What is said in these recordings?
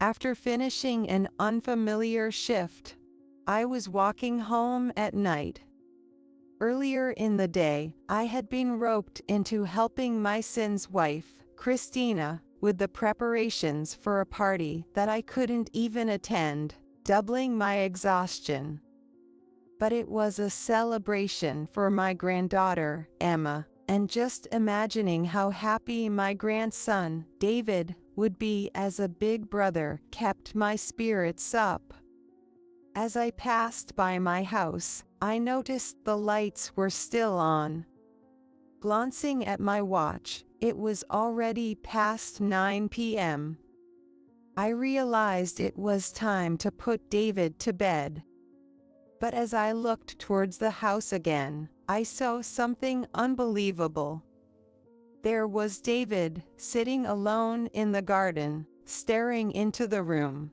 After finishing an unfamiliar shift, I was walking home at night. Earlier in the day, I had been roped into helping my son's wife, Christina, with the preparations for a party that I couldn't even attend, doubling my exhaustion. But it was a celebration for my granddaughter, Emma, and just imagining how happy my grandson, David, would be as a big brother kept my spirits up. As I passed by my house, I noticed the lights were still on. Glancing at my watch, it was already past 9 p.m. I realized it was time to put David to bed. But as I looked towards the house again, I saw something unbelievable. There was David, sitting alone in the garden, staring into the room.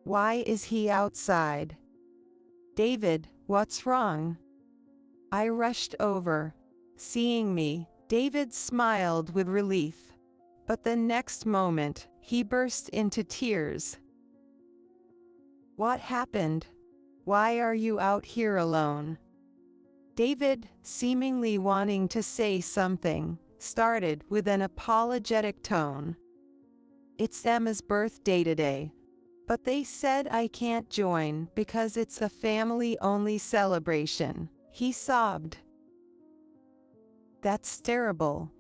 Why is he outside? David, what's wrong? I rushed over. Seeing me, David smiled with relief. But the next moment, he burst into tears. What happened? Why are you out here alone? David, seemingly wanting to say something, started with an apologetic tone. It's Emma's birthday today, but they said I can't join because it's a family-only celebration, he sobbed. That's terrible.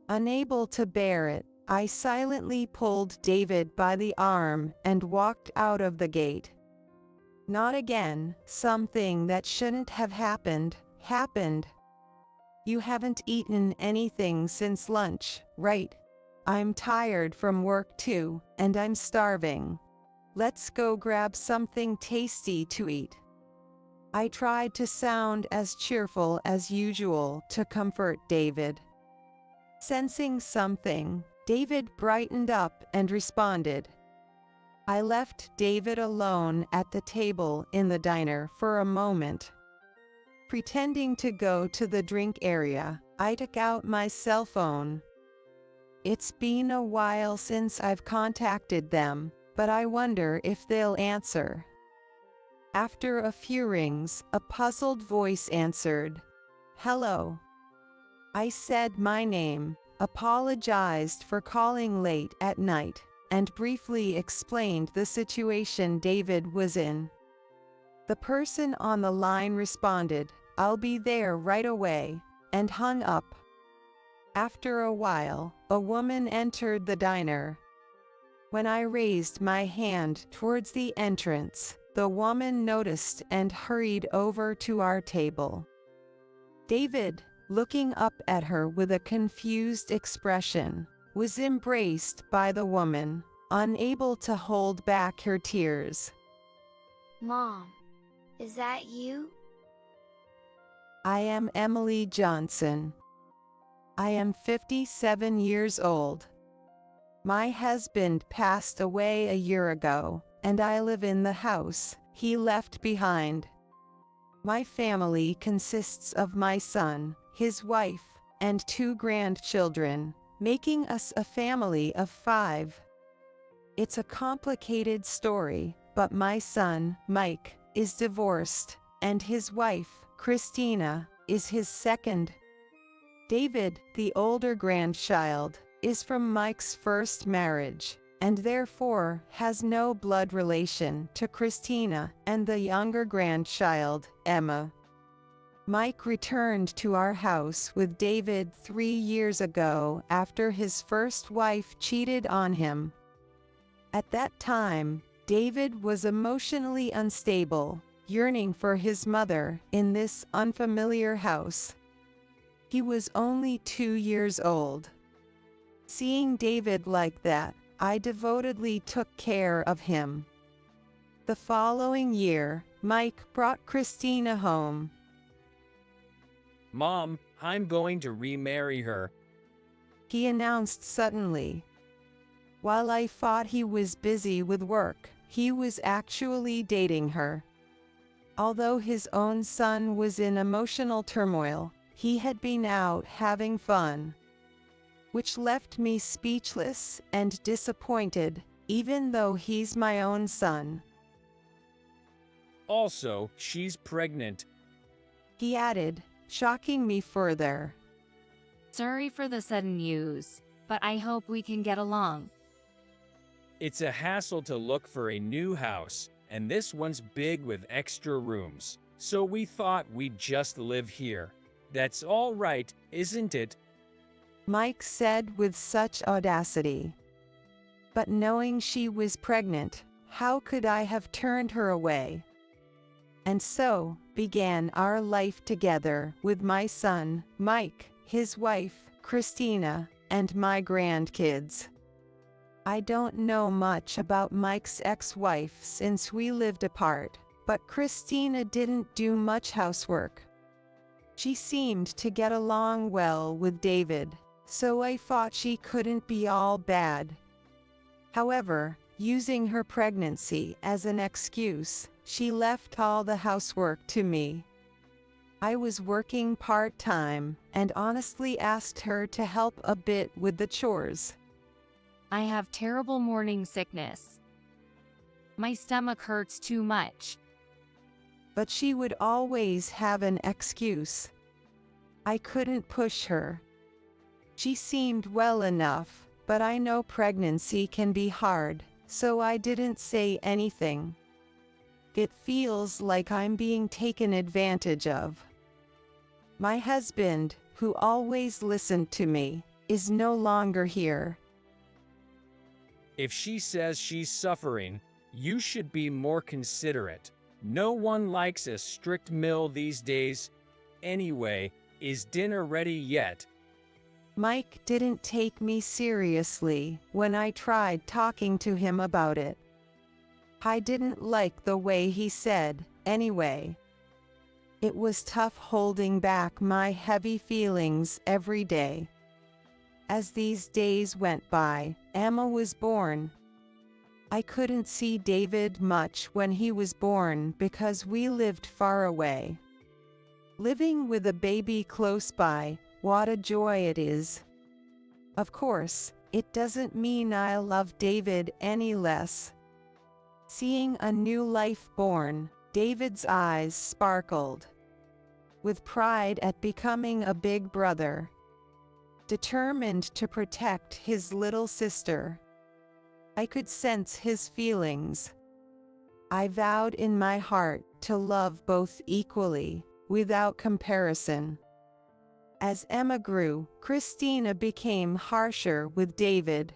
Unable to bear it, I silently pulled David by the arm and walked out of the gate. Not again, something that shouldn't have happened, happened. You haven't eaten anything since lunch, right? I'm tired from work too, and I'm starving. Let's go grab something tasty to eat. I tried to sound as cheerful as usual to comfort David. Sensing something, David brightened up and responded. I left David alone at the table in the diner for a moment. Pretending to go to the drink area, I took out my cell phone. It's been a while since I've contacted them, but I wonder if they'll answer. After a few rings, a puzzled voice answered. Hello. I said my name, apologized for calling late at night, and briefly explained the situation David was in. The person on the line responded, I'll be there right away, and hung up. After a while, a woman entered the diner. When I raised my hand towards the entrance, the woman noticed and hurried over to our table. David, looking up at her with a confused expression, was embraced by the woman, unable to hold back her tears. Mom, is that you? I am Emily Johnson. I am 57 years old. My husband passed away a year ago, and I live in the house he left behind. My family consists of my son, his wife, and 2 grandchildren, making us a family of 5. It's a complicated story, but my son, Mike, is divorced, and his wife, Christina, is his second. David, the older grandchild, is from Mike's first marriage, and therefore has no blood relation to Christina and the younger grandchild, Emma. Mike returned to our house with David 3 years ago after his first wife cheated on him. At that time, David was emotionally unstable, yearning for his mother in this unfamiliar house. He was only 2 years old. Seeing David like that, I devotedly took care of him. The following year, Mike brought Christina home. Mom, I'm going to remarry her, He announced suddenly. While I thought he was busy with work, he was actually dating her. Although his own son was in emotional turmoil, he had been out having fun. Which left me speechless and disappointed, even though he's my own son. Also, she's pregnant. He added, shocking me further. Sorry for the sudden news, but I hope we can get along. It's a hassle to look for a new house, and this one's big with extra rooms. So we thought we'd just live here. That's all right, isn't it? Mike said with such audacity. But knowing she was pregnant, how could I have turned her away? And so began our life together with my son, Mike, his wife, Christina, and my grandkids. I don't know much about Mike's ex-wife since we lived apart, but Christina didn't do much housework. She seemed to get along well with David, so I thought she couldn't be all bad. However, using her pregnancy as an excuse, she left all the housework to me. I was working part-time and honestly asked her to help a bit with the chores. I have terrible morning sickness. My stomach hurts too much. But she would always have an excuse. I couldn't push her. She seemed well enough, but I know pregnancy can be hard, so I didn't say anything. It feels like I'm being taken advantage of. My husband, who always listened to me, is no longer here. If she says she's suffering, you should be more considerate. No one likes a strict mill these days. Anyway, is dinner ready yet? Mike didn't take me seriously when I tried talking to him about it. I didn't like the way he said, anyway. It was tough holding back my heavy feelings every day. As these days went by, Emma was born. I couldn't see David much when he was born because we lived far away. Living with a baby close by, what a joy it is. Of course, it doesn't mean I love David any less. Seeing a new life born, David's eyes sparkled with pride at becoming a big brother, determined to protect his little sister. I could sense his feelings. I vowed in my heart to love both equally, without comparison. As Emma grew, Christina became harsher with David.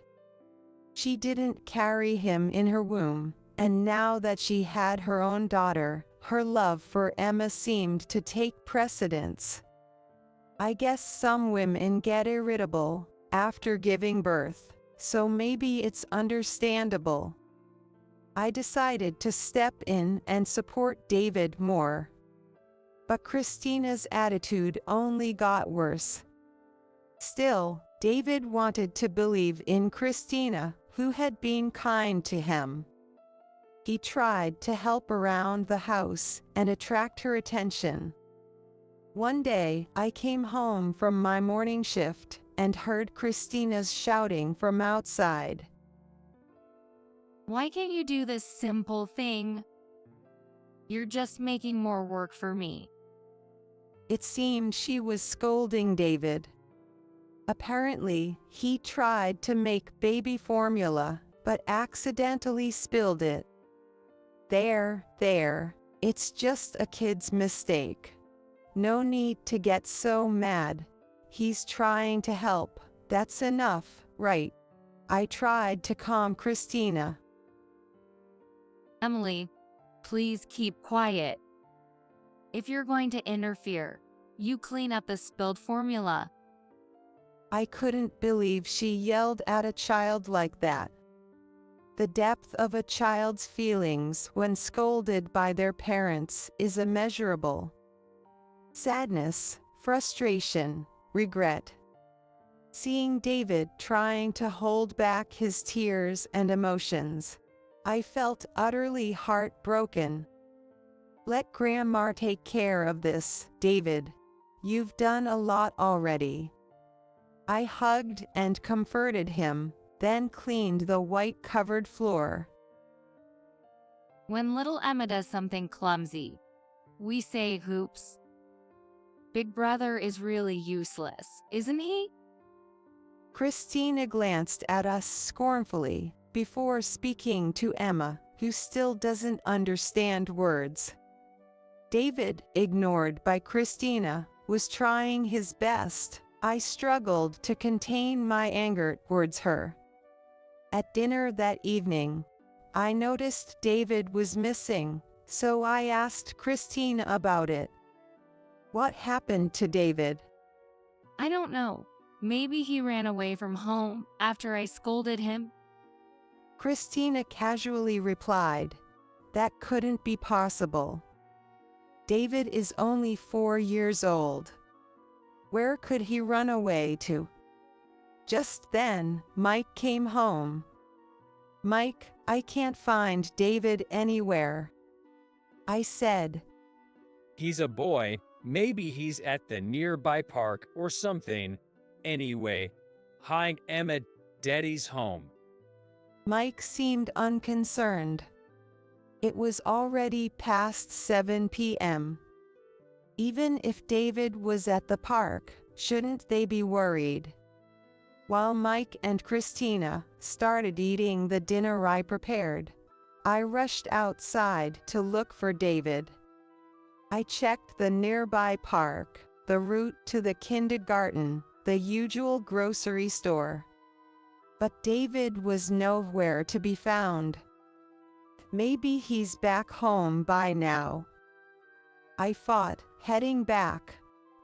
She didn't carry him in her womb, and now that she had her own daughter, her love for Emma seemed to take precedence. I guess some women get irritable after giving birth, so maybe it's understandable. I decided to step in and support David more. But Christina's attitude only got worse. Still, David wanted to believe in Christina, who had been kind to him. He tried to help around the house and attract her attention. One day, I came home from my morning shift and heard Christina's shouting from outside. Why can't you do this simple thing? You're just making more work for me. It seemed she was scolding David. Apparently, he tried to make baby formula, but accidentally spilled it. There, it's just a kid's mistake. No need to get so mad. He's trying to help, that's enough, right? I tried to calm Christina. Emily, please keep quiet. If you're going to interfere, you clean up the spilled formula. I couldn't believe she yelled at a child like that. The depth of a child's feelings when scolded by their parents is immeasurable. Sadness, frustration, regret. Seeing David trying to hold back his tears and emotions, I felt utterly heartbroken. Let Grandma take care of this, David. You've done a lot already. I hugged and comforted him, then cleaned the white-covered floor. When little Emma does something clumsy, we say "Hoops." Big brother is really useless, isn't he? Christina glanced at us scornfully before speaking to Emma, who still doesn't understand words. David, ignored by Christina, was trying his best. I struggled to contain my anger towards her. At dinner that evening, I noticed David was missing, so I asked Christina about it. What happened to David? I don't know. Maybe he ran away from home after I scolded him. Christina casually replied, "That couldn't be possible. David is only 4 years old. Where could he run away to?" Just then, Mike came home. "Mike, I can't find David anywhere," I said. He's a boy. Maybe he's at the nearby park or something. Anyway, hi Emma, Daddy's home. Mike seemed unconcerned. It was already past 7 p.m. Even if David was at the park, shouldn't they be worried? While Mike and Christina started eating the dinner I prepared, I rushed outside to look for David. I checked the nearby park, the route to the kindergarten, the usual grocery store. But David was nowhere to be found. Maybe he's back home by now, I thought, heading back.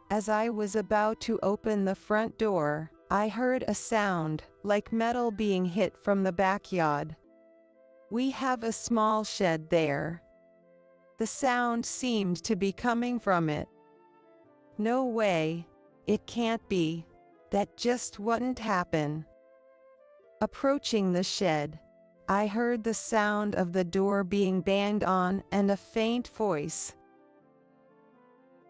As I was about to open the front door, I heard a sound like metal being hit from the backyard. We have a small shed there. The sound seemed to be coming from it. No way, it can't be. That just wouldn't happen. Approaching the shed, I heard the sound of the door being banged on and a faint voice.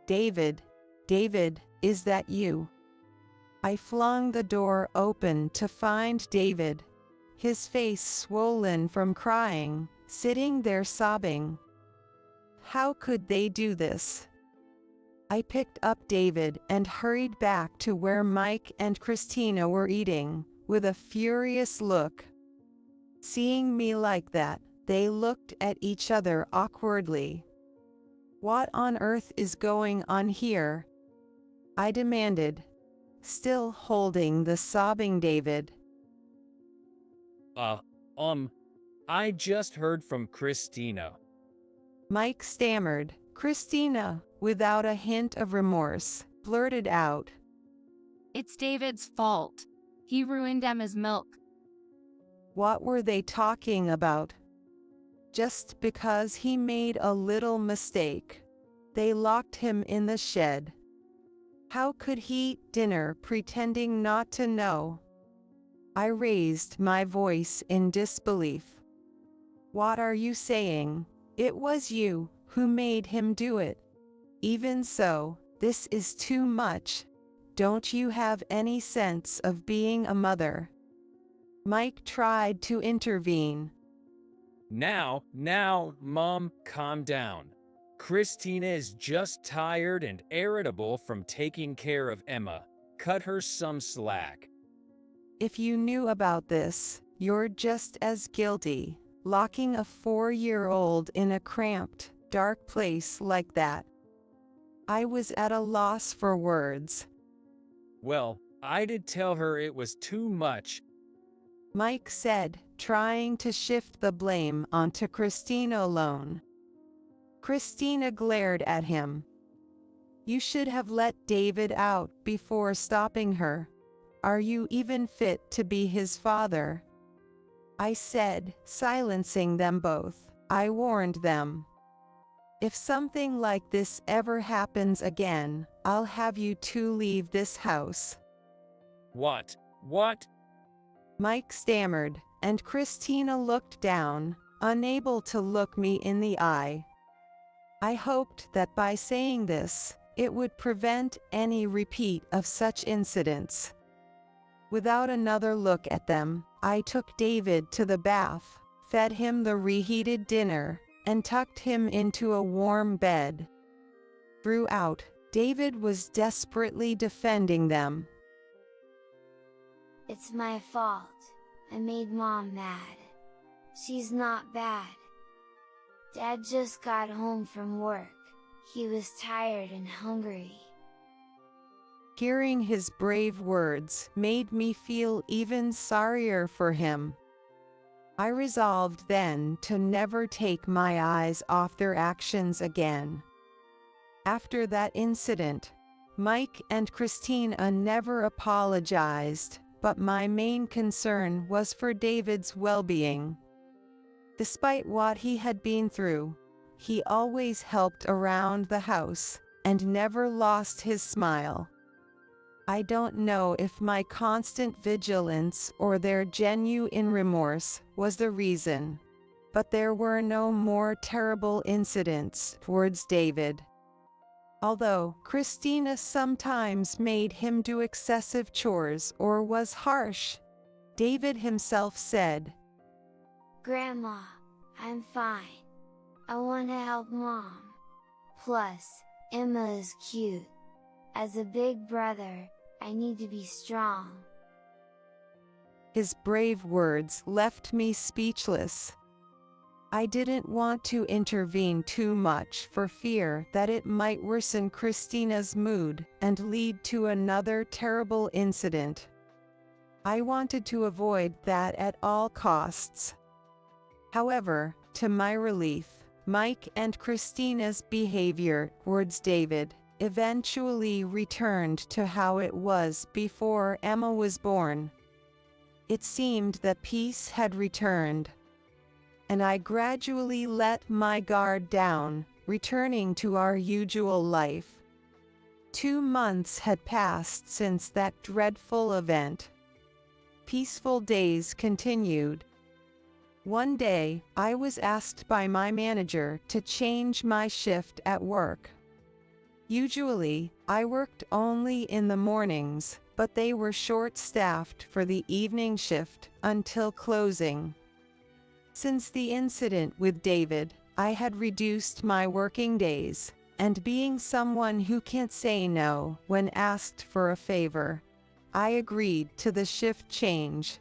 "David, David, is that you?" I flung the door open to find David, his face swollen from crying, sitting there sobbing. How could they do this? I picked up David and hurried back to where Mike and Christina were eating, with a furious look. Seeing me like that, they looked at each other awkwardly. "What on earth is going on here?" I demanded, still holding the sobbing David. I just heard from Christina." Mike stammered. Christina, without a hint of remorse, blurted out, It's David's fault. He ruined Emma's milk. What were they talking about? Just because he made a little mistake, they locked him in the shed. How could he eat dinner pretending not to know? I raised my voice in disbelief. What are you saying? It was you who made him do it. Even so, this is too much. Don't you have any sense of being a mother? Mike tried to intervene. Now, Mom, calm down. Christina is just tired and irritable from taking care of Emma. Cut her some slack. If you knew about this, you're just as guilty, locking a 4-year-old in a cramped, dark place like that. I was at a loss for words. Well, I did tell her it was too much. Mike said, trying to shift the blame onto Christina alone. Christina glared at him. You should have let David out before stopping her. Are you even fit to be his father? I said, silencing them both. I warned them. If something like this ever happens again, I'll have you two leave this house. What? Mike stammered, and Christina looked down, unable to look me in the eye. I hoped that by saying this, it would prevent any repeat of such incidents. Without another look at them, I took David to the bath, fed him the reheated dinner, and tucked him into a warm bed. Throughout, David was desperately defending them. It's my fault. I made Mom mad. She's not bad. Dad just got home from work. He was tired and hungry. Hearing his brave words made me feel even sorrier for him. I resolved then to never take my eyes off their actions again. After that incident, Mike and Christina never apologized, but my main concern was for David's well-being. Despite what he had been through, he always helped around the house and never lost his smile. I don't know if my constant vigilance or their genuine remorse was the reason, but there were no more terrible incidents towards David. Although Christina sometimes made him do excessive chores or was harsh, David himself said, "Grandma, I'm fine. I want to help Mom. Plus, Emma is cute. As a big brother, I need to be strong." His brave words left me speechless. I didn't want to intervene too much for fear that it might worsen Christina's mood and lead to another terrible incident. I wanted to avoid that at all costs. However, to my relief, Mike and Christina's behavior towards David eventually returned to how it was before Emma was born. It seemed that peace had returned, and I gradually let my guard down, returning to our usual life. 2 months had passed since that dreadful event. Peaceful days continued. One day, I was asked by my manager to change my shift at work. Usually, I worked only in the mornings, but they were short-staffed for the evening shift until closing. Since the incident with David, I had reduced my working days, and being someone who can't say no when asked for a favor, I agreed to the shift change.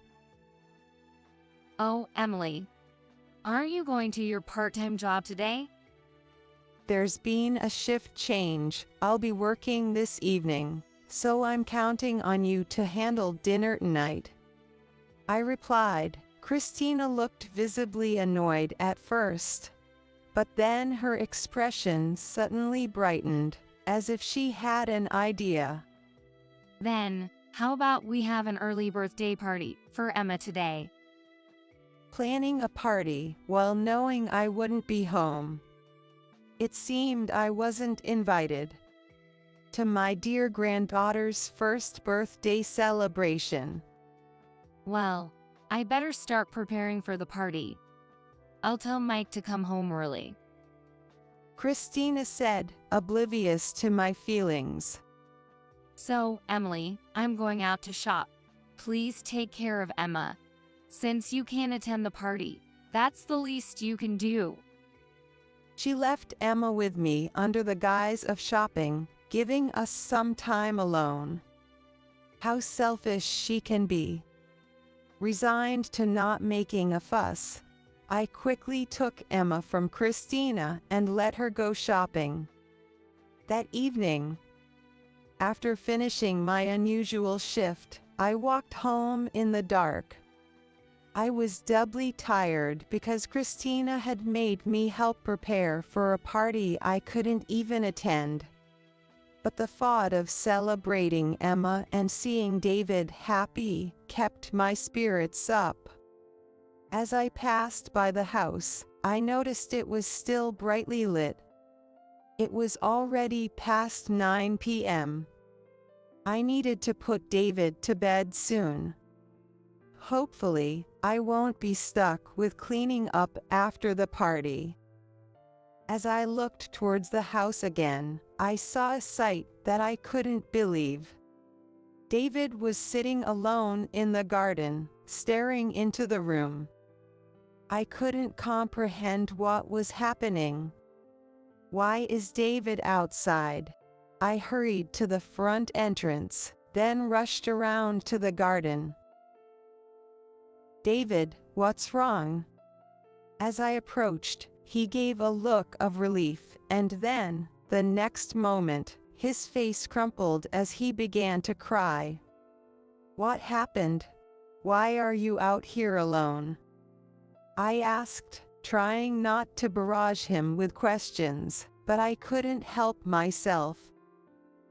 Oh, Emily, aren't you going to your part-time job today? There's been a shift change. I'll be working this evening, so I'm counting on you to handle dinner tonight, I replied. Christina looked visibly annoyed at first, but then her expression suddenly brightened, as if she had an idea. Then, how about we have an early birthday party for Emma today? Planning a party while knowing I wouldn't be home. It seemed I wasn't invited to my dear granddaughter's first birthday celebration. Well, I better start preparing for the party. I'll tell Mike to come home early, Christina said, oblivious to my feelings. So, Emily, I'm going out to shop. Please take care of Emma. Since you can't attend the party, that's the least you can do. She left Emma with me under the guise of shopping, giving us some time alone. How selfish she can be. Resigned to not making a fuss, I quickly took Emma from Christina and let her go shopping. That evening, after finishing my unusual shift, I walked home in the dark. I was doubly tired because Christina had made me help prepare for a party I couldn't even attend. But the thought of celebrating Emma and seeing David happy kept my spirits up. As I passed by the house, I noticed it was still brightly lit. It was already past 9 p.m. I needed to put David to bed soon. Hopefully, I won't be stuck with cleaning up after the party. As I looked towards the house again, I saw a sight that I couldn't believe. David was sitting alone in the garden, staring into the room. I couldn't comprehend what was happening. Why is David outside? I hurried to the front entrance, then rushed around to the garden. David, what's wrong? As I approached, he gave a look of relief, and then, the next moment, his face crumpled as he began to cry. What happened? Why are you out here alone? I asked, trying not to barrage him with questions, but I couldn't help myself.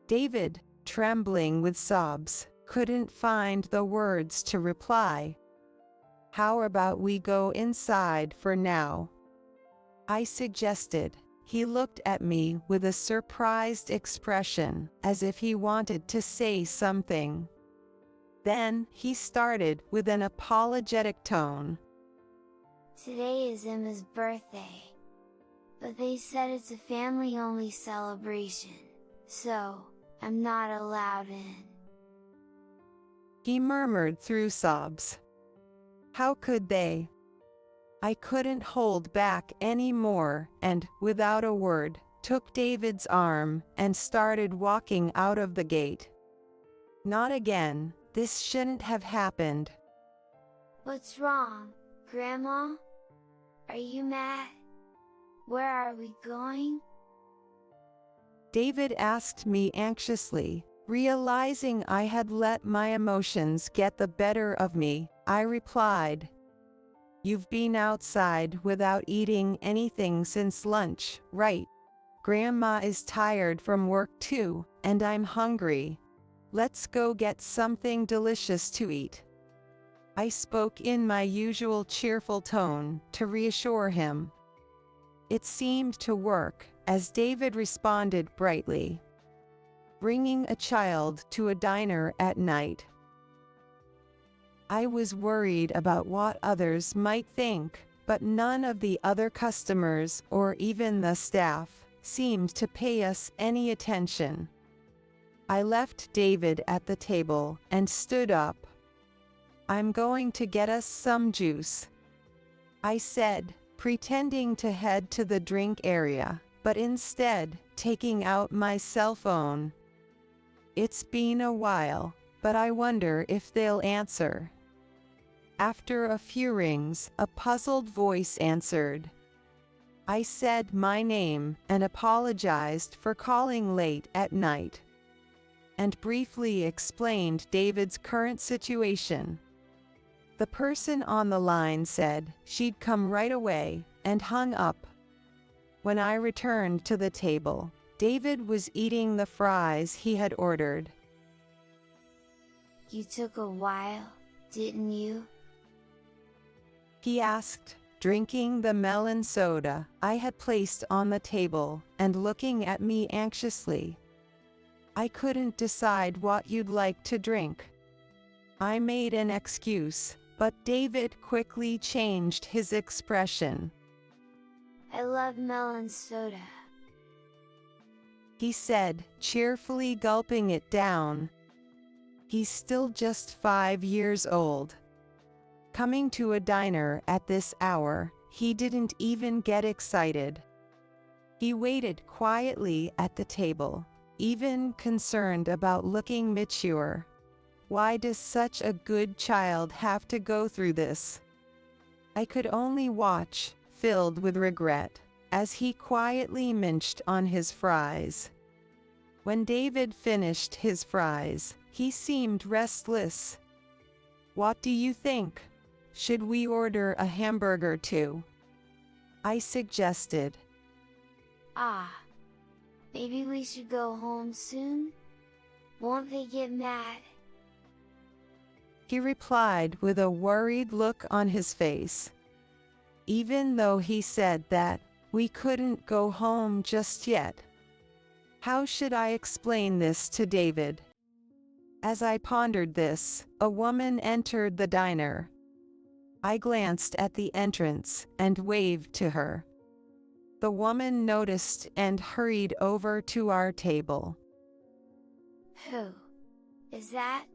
David, trembling with sobs, couldn't find the words to reply. How about we go inside for now? I suggested. He looked at me with a surprised expression, as if he wanted to say something. Then he started with an apologetic tone. Today is Emma's birthday. But they said it's a family-only celebration, so I'm not allowed in. He murmured through sobs. How could they? I couldn't hold back any more and, without a word, took David's arm and started walking out of the gate. Not again, this shouldn't have happened. What's wrong, Grandma? Are you mad? Where are we going? David asked me anxiously. Realizing I had let my emotions get the better of me, I replied, You've been outside without eating anything since lunch, right? Grandma is tired from work too, and I'm hungry. Let's go get something delicious to eat. I spoke in my usual cheerful tone to reassure him. It seemed to work, as David responded brightly. Bringing a child to a diner at night. I was worried about what others might think, but none of the other customers or even the staff seemed to pay us any attention. I left David at the table and stood up. I'm going to get us some juice, I said, pretending to head to the drink area, but instead taking out my cell phone. It's been a while, but I wonder if they'll answer. After a few rings, a puzzled voice answered. I said my name and apologized for calling late at night, and briefly explained David's current situation. The person on the line said she'd come right away and hung up. When I returned to the table, David was eating the fries he had ordered. You took a while, didn't you? He asked, drinking the melon soda I had placed on the table and looking at me anxiously. I couldn't decide what you'd like to drink. I made an excuse, but David quickly changed his expression. I love melon soda, he said, cheerfully gulping it down. He's still just 5 years old. Coming to a diner at this hour, he didn't even get excited. He waited quietly at the table, even concerned about looking mature. Why does such a good child have to go through this? I could only watch, filled with regret, as he quietly munched on his fries. When David finished his fries, he seemed restless. What do you think? Should we order a hamburger too? I suggested. Maybe we should go home soon? Won't they get mad? He replied with a worried look on his face. Even though he said that, we couldn't go home just yet. How should I explain this to David? As I pondered this, a woman entered the diner. I glanced at the entrance and waved to her. The woman noticed and hurried over to our table. Who Is that?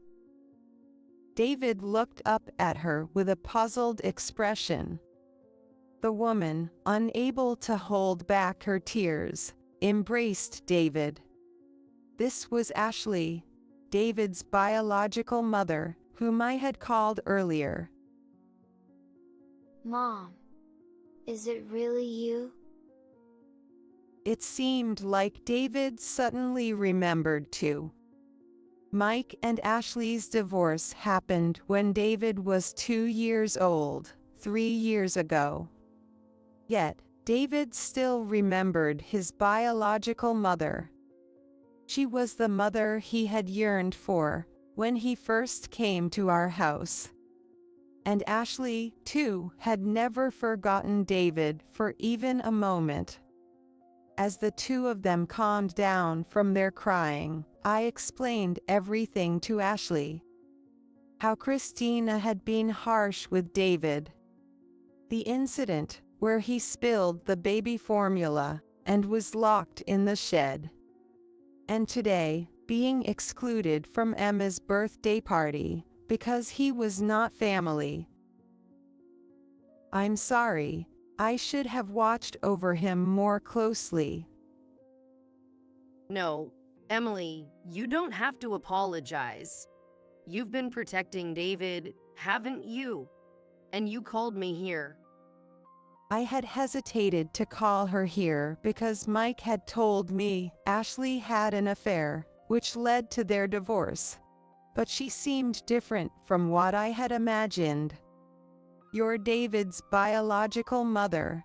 David looked up at her with a puzzled expression. The woman, unable to hold back her tears, embraced David. This was Ashley, David's biological mother, whom I had called earlier. Mom, is it really you? It seemed like David suddenly remembered too. Mike and Ashley's divorce happened when David was 2 years old, 3 years ago. Yet, David still remembered his biological mother. She was the mother he had yearned for when he first came to our house. And Ashley, too, had never forgotten David for even a moment. As the two of them calmed down from their crying, I explained everything to Ashley. How Christina had been harsh with David. The incident where he spilled the baby formula and was locked in the shed. And today, being excluded from Emma's birthday party because he was not family. I'm sorry, I should have watched over him more closely. No, Emily, you don't have to apologize. You've been protecting David, haven't you? And you called me here. I had hesitated to call her here because Mike had told me Ashley had an affair, which led to their divorce. But she seemed different from what I had imagined. You're David's biological mother.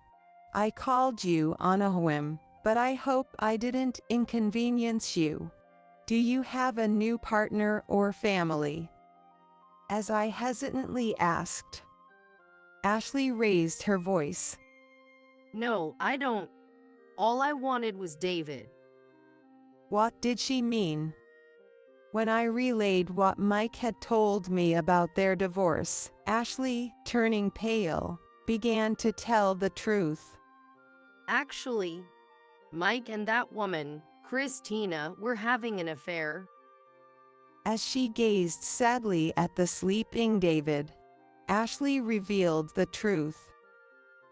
I called you on a whim, but I hope I didn't inconvenience you. Do you have a new partner or family? As I hesitantly asked. Ashley raised her voice. No, I don't. All I wanted was David. What did she mean? When I relayed what Mike had told me about their divorce, Ashley, turning pale, began to tell the truth. Actually, Mike and that woman, Christina, were having an affair. As she gazed sadly at the sleeping David, Ashley revealed the truth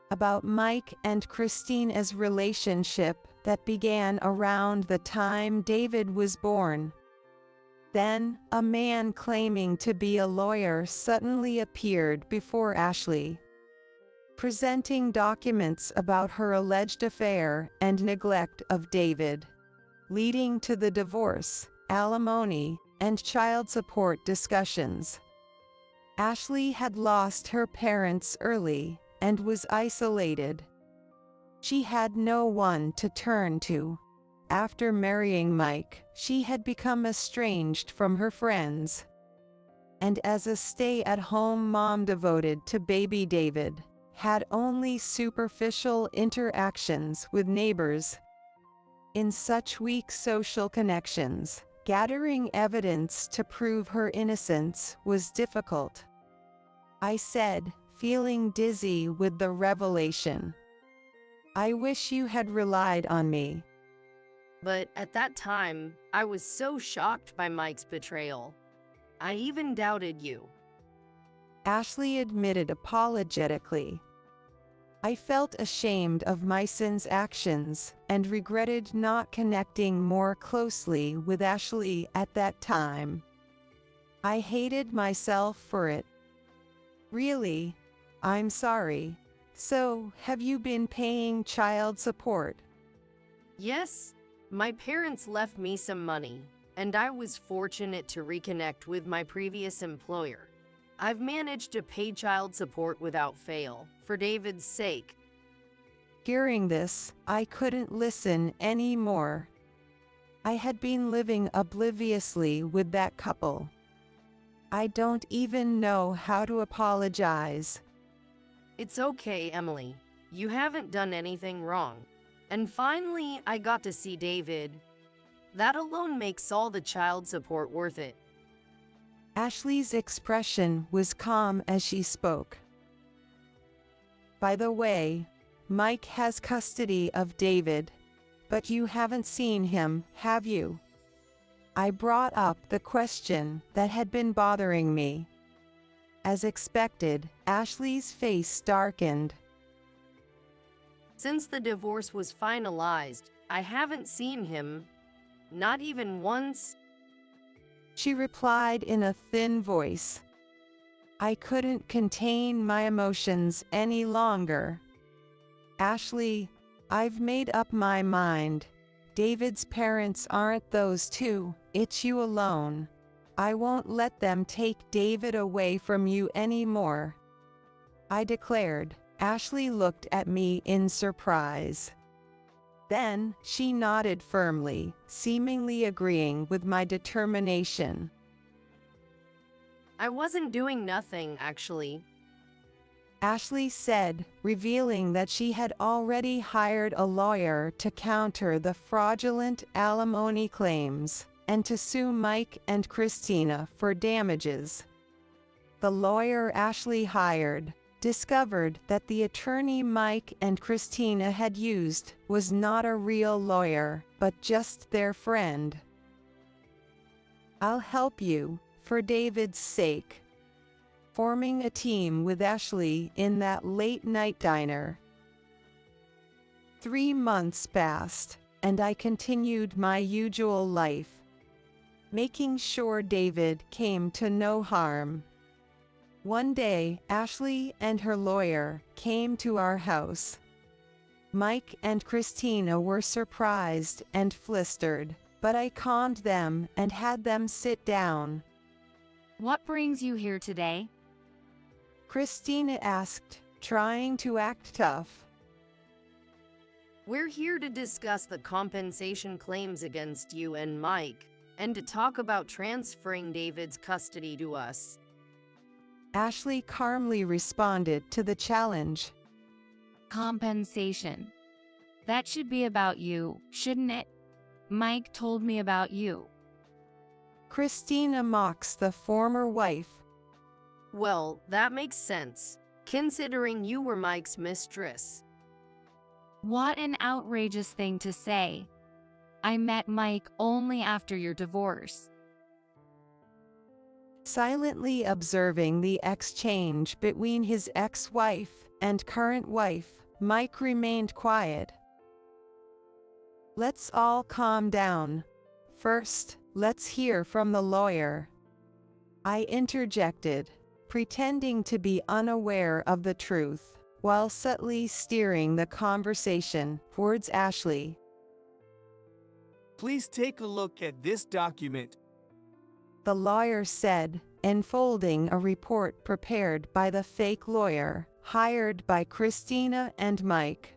about Mike and Christina's relationship that began around the time David was born. Then, a man claiming to be a lawyer suddenly appeared before Ashley, presenting documents about her alleged affair and neglect of David, leading to the divorce, alimony, and child support discussions. Ashley had lost her parents early and was isolated. She had no one to turn to. After marrying Mike, she had become estranged from her friends. And as a stay-at-home mom devoted to baby David, had only superficial interactions with neighbors. In such weak social connections, gathering evidence to prove her innocence was difficult. I said, feeling dizzy with the revelation. I wish you had relied on me. But at that time, I was so shocked by Mike's betrayal. I even doubted you. Ashley admitted apologetically. I felt ashamed of my son's actions and regretted not connecting more closely with Ashley at that time. I hated myself for it. Really, I'm sorry. So, have you been paying child support? Yes, my parents left me some money, and I was fortunate to reconnect with my previous employer. I've managed to pay child support without fail, for David's sake. Hearing this, I couldn't listen anymore. I had been living obliviously with that couple. I don't even know how to apologize. It's okay, Emily. You haven't done anything wrong. And finally, I got to see David. That alone makes all the child support worth it. Ashley's expression was calm as she spoke. By the way, Mike has custody of David, but you haven't seen him, have you? I brought up the question that had been bothering me. As expected, Ashley's face darkened. Since the divorce was finalized, I haven't seen him. Not even once. She replied in a thin voice. I couldn't contain my emotions any longer. Ashley, I've made up my mind. David's parents aren't those two, it's you alone. I won't let them take David away from you anymore, I declared. Ashley looked at me in surprise. Then, she nodded firmly, seemingly agreeing with my determination. I wasn't doing nothing, actually. Ashley said, revealing that she had already hired a lawyer to counter the fraudulent alimony claims and to sue Mike and Christina for damages. The lawyer Ashley hired discovered that the attorney Mike and Christina had used was not a real lawyer, but just their friend. I'll help you, for David's sake. Forming a team with Ashley in that late-night diner. 3 months passed, and I continued my usual life, making sure David came to no harm. One day, Ashley and her lawyer came to our house. Mike and Christina were surprised and flustered, but I calmed them and had them sit down. What brings you here today? Christina asked, trying to act tough. We're here to discuss the compensation claims against you and Mike, and to talk about transferring David's custody to us. Ashley calmly responded to the challenge. Compensation. That should be about you, shouldn't it? Mike told me about you. Christina mocks the former wife. Well, that makes sense, considering you were Mike's mistress. What an outrageous thing to say. I met Mike only after your divorce. Silently observing the exchange between his ex-wife and current wife, Mike remained quiet. Let's all calm down. First, let's hear from the lawyer, I interjected, pretending to be unaware of the truth, while subtly steering the conversation towards Ashley. Please take a look at this document. The lawyer said, enfolding a report prepared by the fake lawyer, hired by Christina and Mike.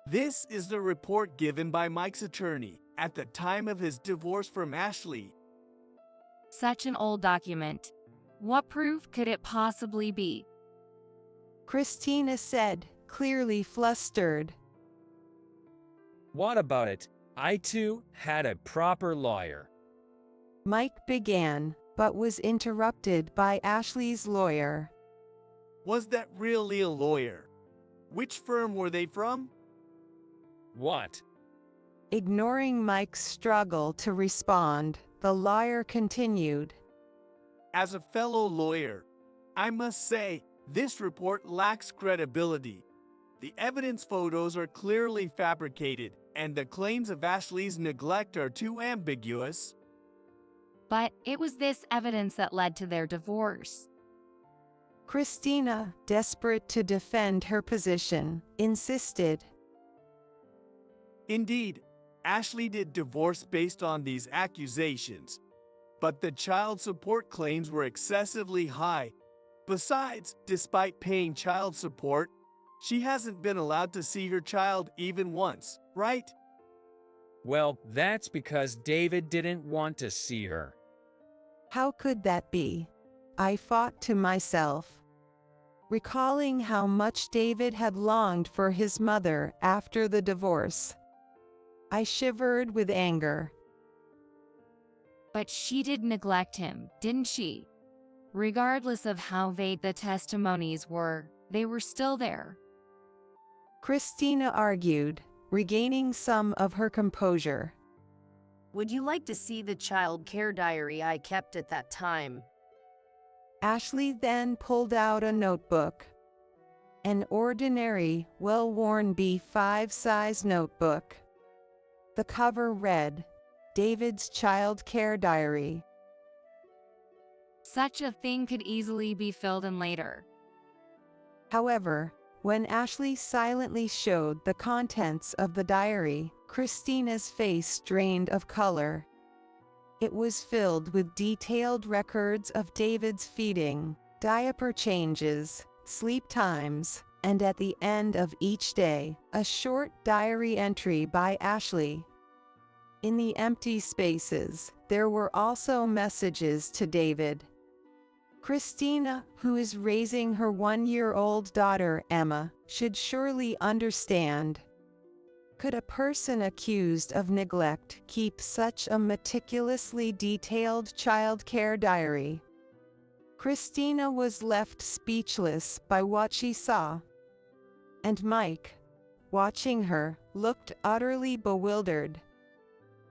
This is the report given by Mike's attorney at the time of his divorce from Ashley. Such an old document. What proof could it possibly be? Christina said, clearly flustered. What about it? I too had a proper lawyer. Mike began, but was interrupted by Ashley's lawyer. Was that really a lawyer? Which firm were they from? What? Ignoring Mike's struggle to respond, the lawyer continued. As a fellow lawyer, I must say this report lacks credibility. The evidence photos are clearly fabricated, and the claims of Ashley's neglect are too ambiguous. But it was this evidence that led to their divorce. Christina, desperate to defend her position, insisted. Indeed, Ashley did divorce based on these accusations, but the child support claims were excessively high. Besides, despite paying child support, she hasn't been allowed to see her child even once, right? Well, that's because David didn't want to see her. How could that be? I thought to myself, recalling how much David had longed for his mother after the divorce. I shivered with anger. But she did neglect him, didn't she? Regardless of how vague the testimonies were, they were still there. Christina argued, regaining some of her composure. Would you like to see the child care diary I kept at that time? Ashley then pulled out a notebook. An ordinary, well-worn B5 size notebook. The cover read, David's Child Care Diary. Such a thing could easily be filled in later. However, when Ashley silently showed the contents of the diary, Christina's face drained of color. It was filled with detailed records of David's feeding, diaper changes, sleep times, and at the end of each day, a short diary entry by Ashley. In the empty spaces, there were also messages to David. Christina, who is raising her 1-year-old daughter, Emma, should surely understand. Could a person accused of neglect keep such a meticulously detailed child care diary? Christina was left speechless by what she saw. And Mike, watching her, looked utterly bewildered.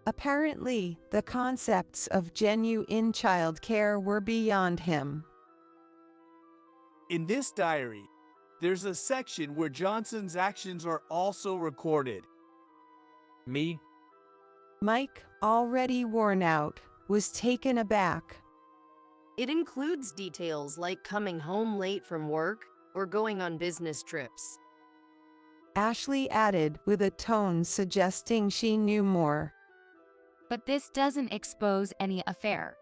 Apparently, the concepts of genuine child care were beyond him. In this diary, there's a section where Johnson's actions are also recorded. Me? Mike, already worn out, was taken aback. It includes details like coming home late from work or going on business trips. Ashley added with a tone suggesting she knew more. But this doesn't expose any affair.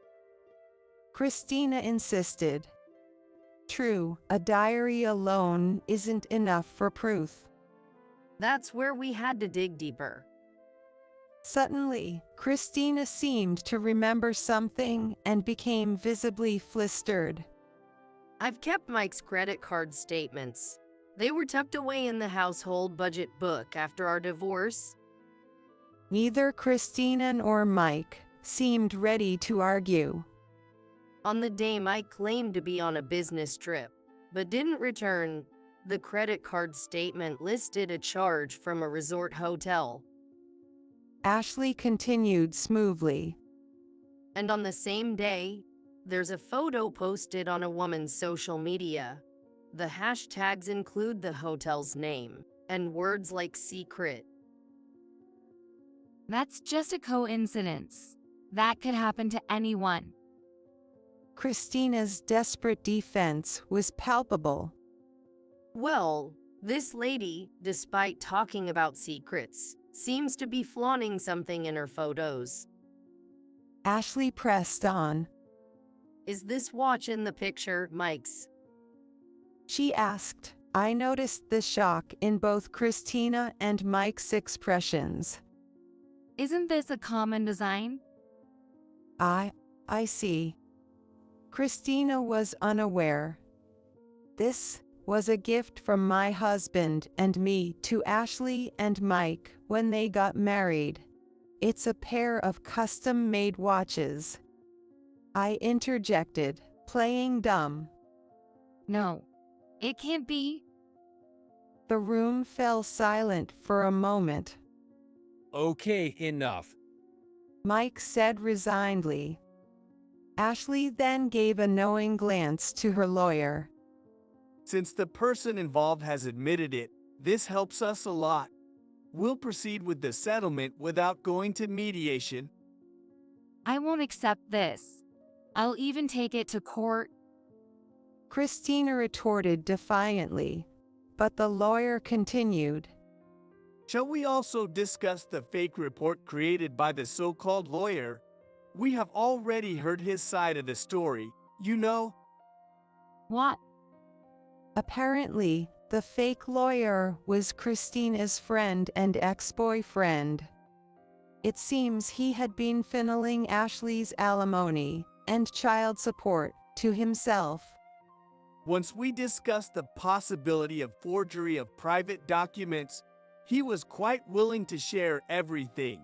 Christina insisted. True, a diary alone isn't enough for proof. That's where we had to dig deeper. Suddenly, Christina seemed to remember something and became visibly flustered. I've kept Mike's credit card statements. They were tucked away in the household budget book after our divorce. Neither Christina nor Mike seemed ready to argue. On the day Mike claimed to be on a business trip, but didn't return, the credit card statement listed a charge from a resort hotel. Ashley continued smoothly. And on the same day, there's a photo posted on a woman's social media. The hashtags include the hotel's name and words like secret. That's just a coincidence. That could happen to anyone. Christina's desperate defense was palpable. Well, this lady, despite talking about secrets, seems to be flaunting something in her photos. Ashley pressed on. Is this watch in the picture Mike's? She asked. I noticed the shock in both Christina and Mike's expressions. Isn't this a common design? I see. Christina was unaware. This was a gift from my husband and me to Ashley and Mike when they got married. It's a pair of custom-made watches. I interjected, playing dumb. No, it can't be. The room fell silent for a moment. Okay, enough. Mike said resignedly. Ashley then gave a knowing glance to her lawyer. Since the person involved has admitted it, this helps us a lot. We'll proceed with the settlement without going to mediation. I won't accept this. I'll even take it to court. Christina retorted defiantly, but the lawyer continued. Shall we also discuss the fake report created by the so-called lawyer? We have already heard his side of the story, you know. What? Apparently, the fake lawyer was Christina's friend and ex-boyfriend. It seems he had been funneling Ashley's alimony and child support to himself. Once we discussed the possibility of forgery of private documents, he was quite willing to share everything.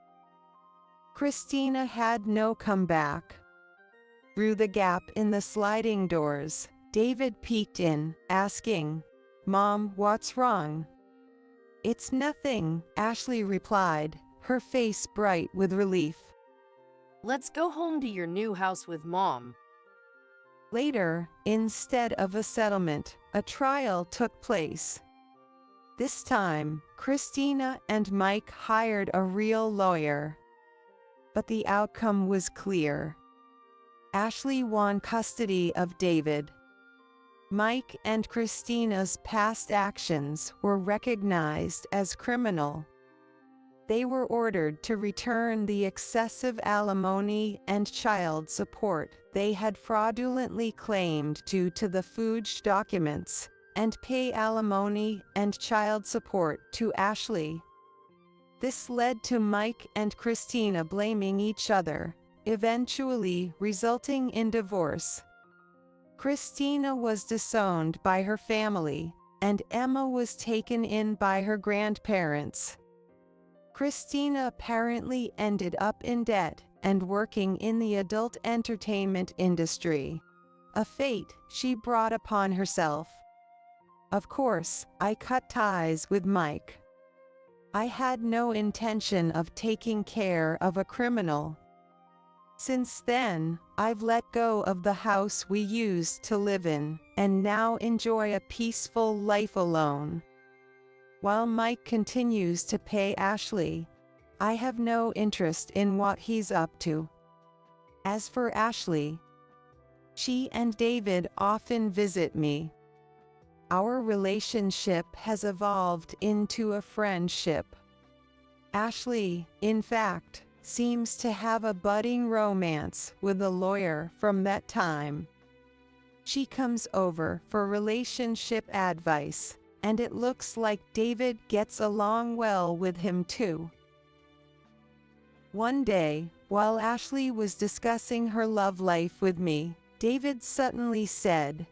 Christina had no comeback. Through the gap in the sliding doors, David peeked in, asking, "Mom, what's wrong?" "It's nothing," Ashley replied, her face bright with relief. Let's go home to your new house with Mom. Later, instead of a settlement, a trial took place. This time, Christina and Mike hired a real lawyer. But the outcome was clear. Ashley won custody of David. Mike and Christina's past actions were recognized as criminal. They were ordered to return the excessive alimony and child support they had fraudulently claimed due to the Fuge documents, and pay alimony and child support to Ashley. This led to Mike and Christina blaming each other, eventually resulting in divorce. Christina was disowned by her family, and Emma was taken in by her grandparents. Christina apparently ended up in debt and working in the adult entertainment industry, a fate she brought upon herself. Of course, I cut ties with Mike. I had no intention of taking care of a criminal. Since then, I've let go of the house we used to live in, and now enjoy a peaceful life alone. While Mike continues to pay Ashley, I have no interest in what he's up to. As for Ashley, she and David often visit me. Our relationship has evolved into a friendship. Ashley, in fact, seems to have a budding romance with a lawyer from that time. She comes over for relationship advice, and it looks like David gets along well with him too. One day, while Ashley was discussing her love life with me, David suddenly said,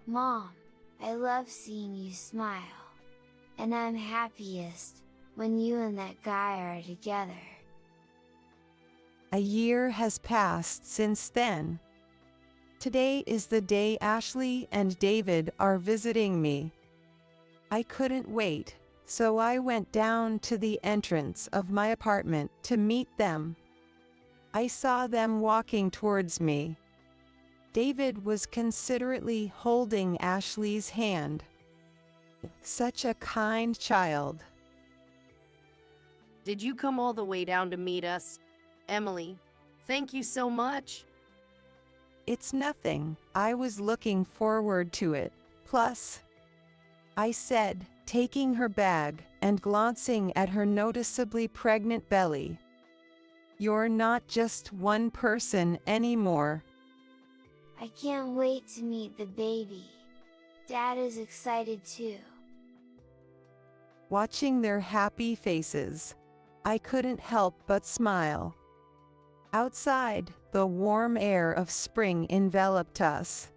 "Mom, I love seeing you smile. And I'm happiest when you and that guy are together." A year has passed since then. Today is the day Ashley and David are visiting me. I couldn't wait, so I went down to the entrance of my apartment to meet them. I saw them walking towards me. David was considerately holding Ashley's hand. Such a kind child. Did you come all the way down to meet us? Emily, thank you so much. It's nothing. I was looking forward to it. Plus, I said, taking her bag and glancing at her noticeably pregnant belly, "You're not just one person anymore." I can't wait to meet the baby. Dad is excited too. Watching their happy faces, I couldn't help but smile. Outside, the warm air of spring enveloped us.